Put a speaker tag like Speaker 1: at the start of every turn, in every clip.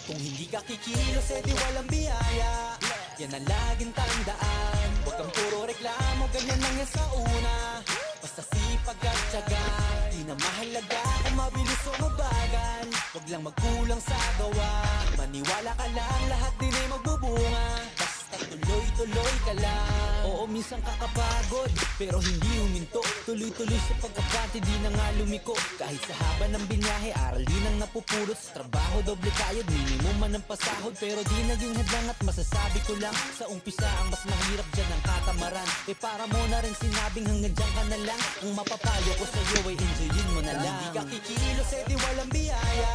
Speaker 1: Kung hindi ka kikilos, edi walang biyaya. Yan ang laging tandaan. Huwag kang puro reklamo, ganyan lang yan sa una. Basta sipag at tiyaga, di na mahalaga kung mabilis o mabagal. Huwag lang magkulang sa gawa, maniwala ka lang, lahat din ay magbubunga. Basta tuloy-tuloy ka lang. Oo, minsan kakapagod, pero hindi huminto. Tuloy-tuloy sa pag-abante, di na nga lumiko. Kahit sa haba ng binyahe, aral din ang napupulot. Sa trabaho, doble kayod, minimum man ang pasahod. Pero di naging hadlang at masasabi ko lang, sa umpisa ang mas mahirap dyan ang katamaran. Para mo na rin sinabing hanggang dyan ka na lang. Ang mapapayo ko sa'yo ay enjoyin mo na lang. Hindi ka kikilos, edi walang biyaya.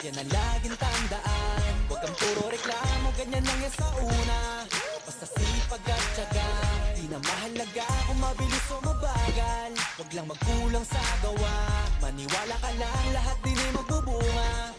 Speaker 1: Yan ang laging tandaan. Huwag kang puro reklamo, ganyan lang yan sa una. Basta sipag at tiyaga, di na mahalaga kung mabilis o mabagal. Huwag lang magkulang sa gawa, maniwala ka lang, lahat din ay magbubunga.